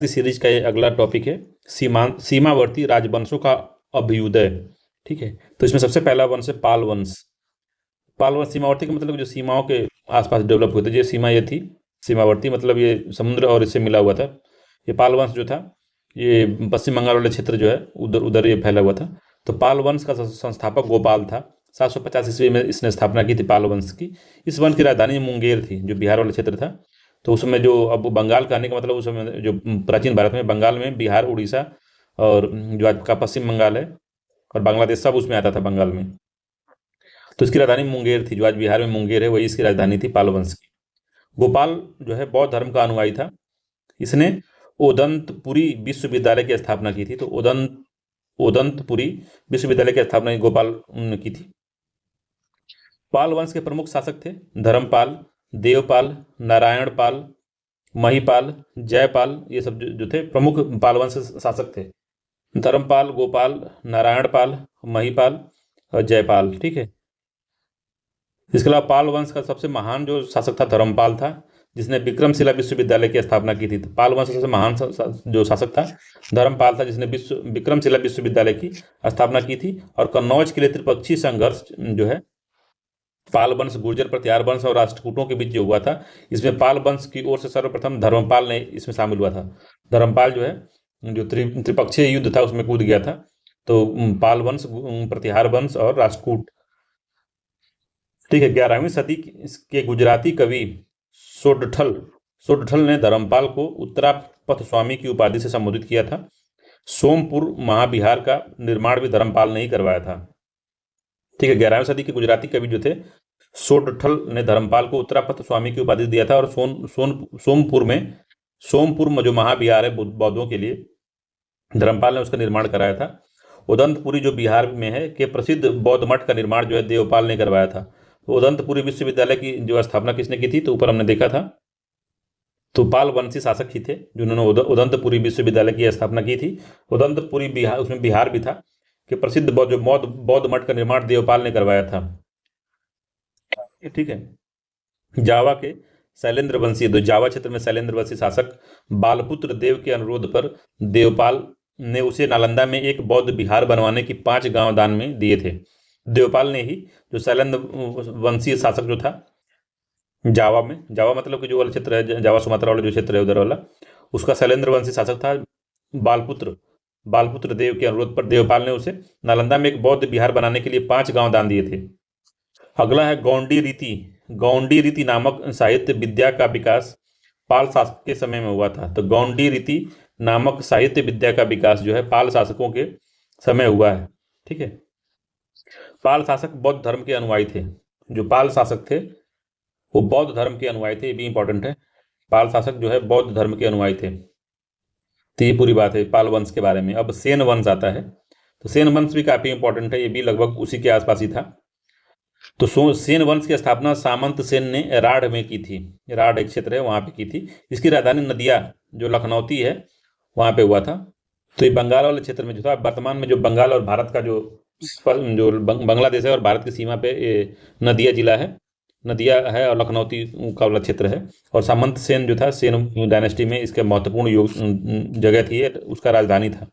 इस सीरीज का ये अगला टॉपिक है सीमावर्ती राजवंशों का अभ्युदय। ठीक है, तो इसमें सबसे पहला वंश है पाल वंश। पाल वंश सीमावर्ती का मतलब जो सीमाओं के आसपास डेवलप हुए थे, ये सीमा ये थी सीमावर्ती, मतलब ये समुद्र और इससे मिला हुआ था। ये पाल वंश जो था ये पश्चिम बंगाल वाले क्षेत्र जो है उधर उधर ये फैला हुआ था। तो पाल वंश का संस्थापक गोपाल था। 750 ईस्वी में इसने स्थापना की थी पाल वंश की। इस वंश की राजधानी मुंगेर थी, जो बिहार वाला क्षेत्र था। तो उस समय जो अब बंगाल कहने का मतलब उस समय जो प्राचीन भारत में बंगाल में बिहार उड़ीसा और जो आज का पश्चिम बंगाल है और बांग्लादेश सब उसमें आता था बंगाल में। तो इसकी राजधानी मुंगेर थी, जो आज बिहार में मुंगेर है वही इसकी राजधानी थी पाल वंश की। गोपाल जो है बौद्ध धर्म का अनुयायी था। इसने ओदंतपुरी विश्वविद्यालय की स्थापना की थी। तो ओदंतपुरी विश्वविद्यालय की स्थापना गोपाल ने की थी। पाल वंश के प्रमुख शासक थे धर्मपाल, देवपाल, नारायणपाल, महिपाल, जयपाल। ये सब जो थे प्रमुख पाल वंश के शासक थे। धर्मपाल, गोपाल, नारायणपाल, महिपाल और जयपाल। ठीक है, इसके अलावा पाल वंश का सबसे महान जो शासक था धर्मपाल था, जिसने विक्रमशिला विश्वविद्यालय की स्थापना की थी। तो पाल वंश का सबसे महान जो शासक था धर्मपाल था, जिसने विक्रमशिला विश्वविद्यालय की स्थापना की थी। और कन्नौज के लिए त्रिपक्षीय संघर्ष जो है पाल वंश, गुर्जर प्रतिहार वंश और राष्ट्रकूटों के बीच जो हुआ था, इसमें पाल वंश की ओर से सर्वप्रथम धर्मपाल ने इसमें शामिल हुआ था। धर्मपाल जो है जो त्रिपक्षीय युद्ध था उसमें कूद गया था। तो पाल वंश, प्रतिहार वंश और राष्ट्रकूट। ठीक है, 11वीं सदी के गुजराती कवि सोडठल ने धर्मपाल को उत्तरापथ स्वामी की उपाधि से संबोधित किया था। सोमपुर महाबिहार का निर्माण भी धर्मपाल ने ही करवाया था। ठीक है, 11वीं सदी के गुजराती कवि जो थे सोडठल ने धर्मपाल को उत्तरापथ स्वामी की उपाधि दिया था। और सोमपुर में जो महाबिहार है बौद्धों के लिए, धर्मपाल ने उसका निर्माण कराया था। उदंतपुरी जो बिहार में है के प्रसिद्ध बौद्ध मठ का निर्माण जो है देवपाल ने करवाया था। तो उदंतपुरी विश्वविद्यालय की जो स्थापना किसने की थी, तो ऊपर हमने देखा था तो पाल वंशी शासक ही थे जिन्होंने उदंतपुरी विश्वविद्यालय की स्थापना की थी। उदंतपुरी बिहार, उसमें बिहार भी था कि प्रसिद्ध बौद्ध मठ का निर्माण देवपाल ने करवाया था। ठीक है, जावा के शैलेंद्र वंशी, तो जावा क्षेत्र में शैलेंद्र वंशी शासक बालपुत्र देव के अनुरोध पर देवपाल ने उसे नालंदा में एक बौद्ध विहार बनवाने की 5 गांव दान में दिए थे। देवपाल ने ही जो शैलेंद्र वंशी शासक जो था जावा में, जावा मतलब कि जो वाला क्षेत्र है जावा सुमात्रा वाला जो क्षेत्र है उधर वाला, उसका शैलेंद्र वंशी शासक था बालपुत्र देव के अनुरोध पर देवपाल ने उसे नालंदा में एक बौद्ध विहार बनाने के लिए 5 गांव दान दिए थे। अगला है गौंडी रीति। गौंडी रीति नामक साहित्य विद्या का विकास पाल शासक के समय में हुआ था। तो गौंडी रीति नामक साहित्य विद्या का विकास जो है पाल शासकों के समय हुआ है। ठीक है, पाल शासक बौद्ध धर्म के अनुयायी थे। जो पाल शासक थे वो बौद्ध धर्म के अनुयायी थे, ये भी इंपॉर्टेंट है। पाल शासक जो है बौद्ध धर्म के अनुयायी थे। तो ये पूरी बात है पाल वंश के बारे में। अब सेन वंश आता है, तो सेन वंश भी काफी इंपॉर्टेंट है, ये भी लगभग उसी के आसपास ही था। तो सेन वंश की स्थापना सामंत सेन ने राढ़ में की थी। राढ़ एक क्षेत्र है वहां पे की थी। इसकी राजधानी नदिया जो लखनौती है वहां पे हुआ था। तो ये बंगाल वाले क्षेत्र में जो था, वर्तमान में जो बंगाल और भारत का जो बांग्लादेश है और भारत की सीमा पे नदिया जिला है, नदिया है और लखनौती का वाला क्षेत्र है। और सामंत सेन जो था सेन डायनेस्टी में इसका महत्वपूर्ण जगह थी, उसका राजधानी था।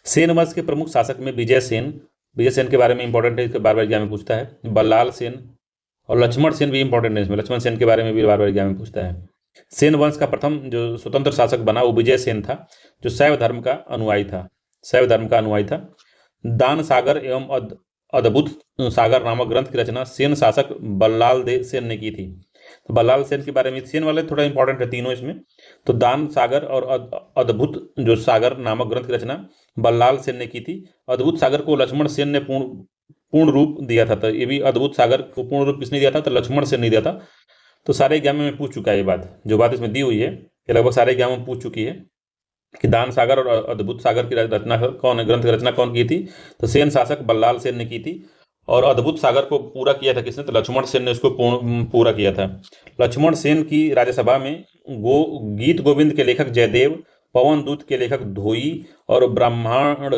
सेन वंश के प्रमुख शासक में विजय सेन के बारे में इंपॉर्टेंट है, इसके बार बार एग्जाम में पूछता है। बल्लाल सेन और लक्ष्मण सेन भी इंपॉर्टेंट है इसमें, लक्ष्मण सेन के बारे में भी बार बार एग्जाम में पूछता है। सेन वंश का प्रथम जो स्वतंत्र शासक बना वो विजय सेन था, जो शैव धर्म का अनुयायी था। दान सागर एवं अद्भुत सागर नामक ग्रंथ की रचना सेन शासक बल्लाल सेन ने की थी। तो बल्लाल सेन के बारे में, सेन वाले थोड़ा इंपॉर्टेंट है तीनों इसमें। तो दान सागर और अद्भुत जो सागर नामक ग्रंथ की रचना बल्लाल सेन ने की थी। अद्भुत सागर को लक्ष्मण सेन ने पूर्ण रूप दिया था। तो ये भी अद्भुत सागर को पूर्ण रूप किसने दिया था, तो लक्ष्मण सेन ने दिया था। तो सारे एग्जाम में पूछ चुका है ये बात, जो बात इसमें दी हुई है ये लगभग सारे एग्जाम में पूछ चुकी है कि दान सागर और अद्भुत सागर की रचना ग्रंथ की रचना कौन की थी, तो सेन शासक बल्लाल सेन ने की थी। और अद्भुत सागर को पूरा किया था किसने, तो लक्ष्मण सेन ने उसको पूरा किया था। लक्ष्मण सेन की राज्यसभा में गीत गोविंद के लेखक जयदेव, पवन दूत के लेखक धोई और ब्राह्मण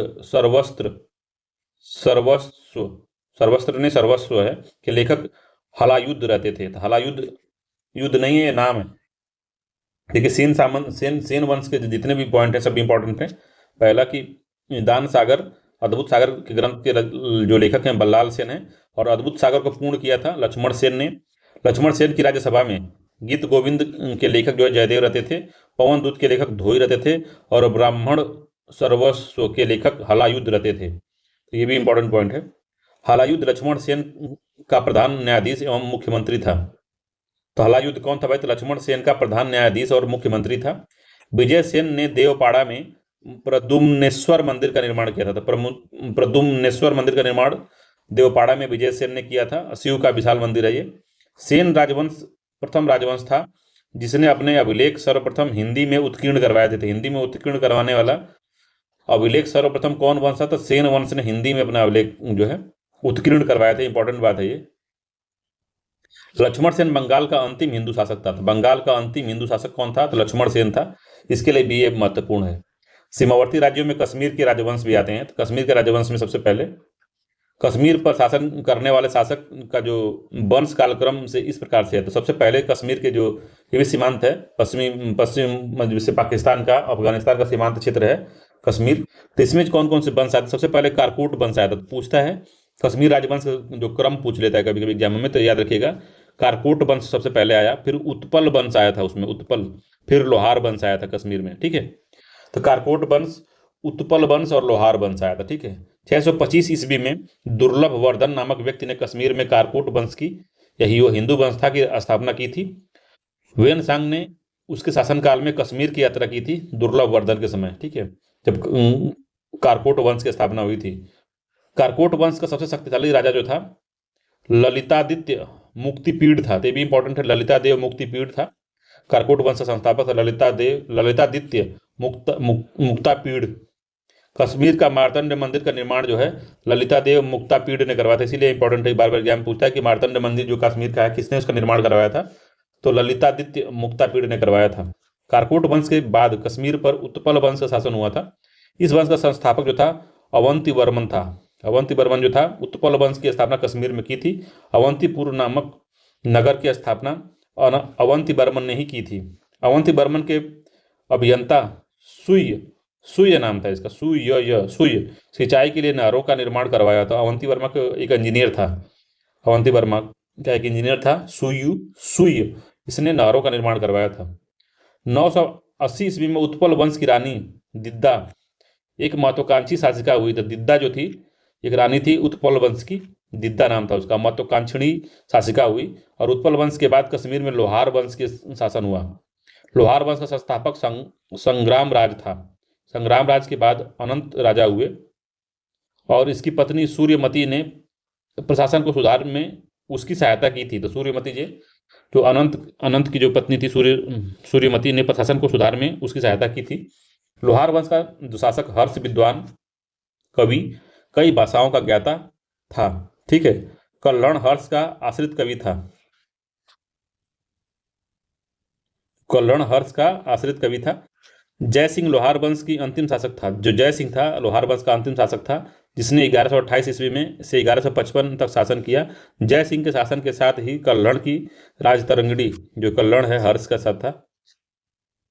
सर्वस्व है के लेखक हलायुद्ध रहते थे। तो हलायुद्ध युद्ध नहीं है, नाम है। देखिए सेन वंश के जितने भी पॉइंट हैं सब इंपॉर्टेंट हैं। पहला कि दान सागर, अद्भुत सागर के ग्रंथ के जो लेखक हैं बल्लाल सेन हैं, और अद्भुत सागर को पूर्ण किया था लक्ष्मण सेन ने। लक्ष्मण सेन की राज्यसभा में गीत गोविंद के लेखक जो है जयदेव रहते थे, पवन दूत के लेखक धोई रहते थे, और ब्राह्मण सर्वस्व के लेखक हलायुद्ध रहते थे। तो ये भी इंपॉर्टेंट पॉइंट है। हलायुद्ध लक्ष्मण सेन का प्रधान न्यायाधीश एवं मुख्यमंत्री था। तो हलायुद्ध कौन था भाई? तो लक्ष्मण सेन का प्रधान न्यायाधीश और मुख्यमंत्री था। विजय सेन ने देवपाड़ा में प्रद्युम्नेश्वर मंदिर का निर्माण किया था। तो प्रद्युम्नेश्वर मंदिर का निर्माण देवपाड़ा में विजय सेन ने किया था। शिव का विशाल मंदिर है ये। सेन राजवंश प्रथम राजवंश था जिसने अपने अभिलेख सर्वप्रथम हिंदी में उत्कीर्ण करवाए थे। हिंदी में उत्कीर्ण करवाने वाला अभिलेख सर्वप्रथम कौन वंश था? तो सेन वंश ने हिंदी में अपना अभिलेख जो है उत्कीर्ण करवाए थे। इंपॉर्टेंट बात है ये। लक्ष्मण सेन बंगाल का अंतिम हिंदू शासक था। तो बंगाल का अंतिम हिंदू शासक कौन था? तो लक्ष्मण सेन था। इसके लिए भी ये महत्वपूर्ण है। सीमावर्ती राज्यों में कश्मीर के राजवंश भी आते हैं। तो कश्मीर के राजवंश में सबसे पहले कश्मीर पर शासन करने वाले शासक का जो वंश कालक्रम से इस प्रकार से है। तो सबसे पहले कश्मीर के जो ये भी सीमांत है, पश्चिम जैसे पाकिस्तान का, अफगानिस्तान का सीमांत क्षेत्र है कश्मीर। तो इसमें कौन कौन से वंश आते? सबसे पहले कारकोट वंश आया था। तो पूछता है कश्मीर राजवंश जो क्रम पूछ लेता है कभी कभी एग्जाम में, तो याद रखिएगा कारकोट वंश सबसे पहले आया, फिर उत्पल वंश आया था उसमें, उत्पल, फिर लोहार वंश आया था कश्मीर में। ठीक है, तो कारकोट वंश, उत्पल वंश और लोहार वंश आया था। ठीक है, 625 ईस्वी में दुर्लभ वर्धन नामक व्यक्ति ने कश्मीर में कारकोट वंश की, यही वो हिंदू वंश था, की स्थापना की थी। वेनसांग ने उसके शासनकाल में कश्मीर की यात्रा की थी दुर्लभ वर्धन के समय। ठीक है, जब कारकोट वंश की स्थापना हुई थी। कारकोट वंश का सबसे शक्तिशाली राजा जो था ललितादित्य मुक्तिपीड़ था। तो ये भी इंपॉर्टेंट है, ललितादेव मुक्तिपीड़ था। कारकोट वंश का संस्थापक ललितादित्य मुक्तापीड़। कश्मीर का मार्तंड मंदिर का निर्माण जो है ललितादेव मुक्तापीड़ ने करवाया था। इसीलिए इंपॉर्टेंट है, बार बार एग्जाम पूछता है कि मार्तंड मंदिर जो कश्मीर का है किसने उसका निर्माण करवाया था? तो ललितादित्य मुक्तापीड़ ने करवाया था। कारकोट वंश के बाद कश्मीर पर उत्पल वंश का शासन हुआ था। इस वंश का संस्थापक जो था अवंतीवर्मन था। अवंतीवर्मन जो था उत्पल वंश की स्थापना कश्मीर में की थी। अवंतीपुर नामक नगर की स्थापना अवंतीवर्मन ने ही की थी। अवंतीवर्मन के अभियंता सूर्य नाम था इसका, सूर्य सिंचाई के लिए नहरों का निर्माण करवाया था। अवंतीवर्मा का एक इंजीनियर था, अवंतीवर्मा का एक इंजीनियर था सूर्य, इसने नहरों का निर्माण करवाया था। 980 ईस्वी में उत्पल वंश की रानी दिद्दा एक महत्वाकांक्षी शासिका हुई। तो दिद्दा जो थी एक रानी थी उत्पल वंश की, दिद्दा नाम था उसका, महत्वाकांक्षी शासिका हुई। और उत्पल वंश के बाद कश्मीर में लोहार वंश के शासन हुआ। लोहार वंश का संस्थापक संग्राम राज था। संग्राम राज के बाद अनंत राजा हुए, और इसकी पत्नी सूर्यमती ने प्रशासन को सुधार में उसकी सहायता की थी। तो सूर्यमती जी जो अनंत की जो पत्नी थी सूर्यमती ने प्रशासन को सुधार में उसकी सहायता की थी। लोहार वंश का जो शासक हर्ष विद्वान कवि, कई भाषाओं का ज्ञाता था। ठीक है, कल्हण हर्ष का आश्रित कवि था। कल्हण हर्ष का आश्रित कवि था। जय सिंह लोहार वंश की अंतिम शासक था। जो जय सिंह था लोहार वंश का अंतिम शासक था, जिसने 1128 ईस्वी में से 1155 तक शासन किया। जय सिंह के शासन के साथ ही कल्हण की राजतरंगिणी, जो कल्हण है हर्ष का साथ था।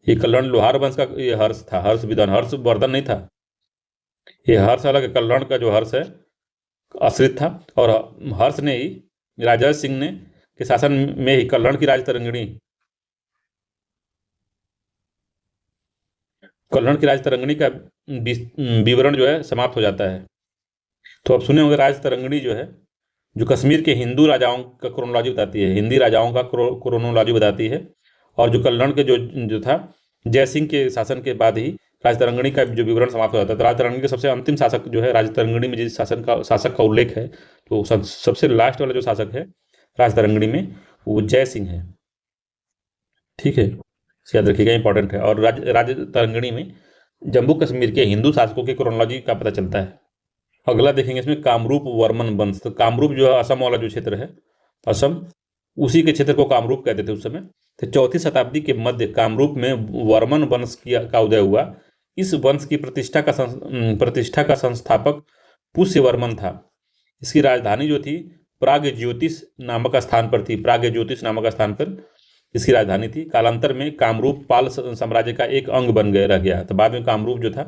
ये कल्हण लोहार वंश का ये हर्ष था, हर्ष विद्वान, हर्ष वर्धन नहीं था। ये हर्ष अलग है, कल्हण का जो हर्ष है आश्रित था। और हर्ष ने ही राजा सिंह ने के शासन में ही कल्हण की राजतरंगिणी, कल्हण की राजतरंगिणी का विवरण जो है समाप्त हो जाता है। तो अब सुने होंगे राजतरंगिणी जो है, जो कश्मीर के हिंदू राजाओं का क्रोनोलॉजी बताती है, हिंदी राजाओं का क्रोनोलॉजी बताती है। और जो कल्हण के जो था जय सिंह के शासन के बाद ही राजतरंगिणी का जो विवरण समाप्त हो जाता है। तो राजतरंगिणी के सबसे अंतिम शासक जो है, राजतरंगिणी में जिस शासक का उल्लेख है, तो सबसे लास्ट वाला जो शासक है राजतरंगिणी में वो जय सिंह है। ठीक है, याद रखिएगा, इंपॉर्टेंट है। और राजतरंगिणी में जम्मू कश्मीर के हिंदू शासकों की क्रोनोलॉजी का पता चलता है। अगला देखेंगे इसमें कामरूप वर्मन वंश। तो कामरूप जो है असम वाला जो क्षेत्र है, असम, उसी के क्षेत्र को कामरूप कहते थे उस समय। तो 4वीं शताब्दी के मध्य कामरूप में वर्मन वंश का उदय हुआ। इस वंश की प्रतिष्ठा का संस्थापक पुष्यवर्मन था। इसकी राजधानी जो थी प्रागज्योतिष नामक स्थान पर थी, प्रागज्योतिष नामक स्थान पर इसकी राजधानी थी। कालांतर में कामरूप पाल साम्राज्य का एक अंग बन गया रह गया। तो बाद में कामरूप जो था,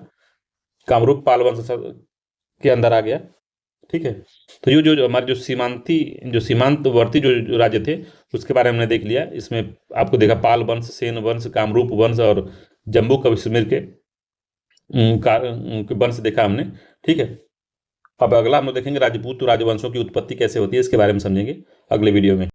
कामरूप पाल वंश के अंदर आ गया। ठीक है। तो ये जो हमारे जो सीमांतवर्ती जो राज्य थे उसके बारे में हमने देख लिया। इसमें आपको देखा पाल वंश, सेन वंश, कामरूप वंश और जम्मू कश्मीर के वंश देखा हमने। ठीक है। अब अगला हम लोग देखेंगे राजपूत राजवंशों की उत्पत्ति कैसे होती है, इसके बारे में समझेंगे अगले वीडियो में।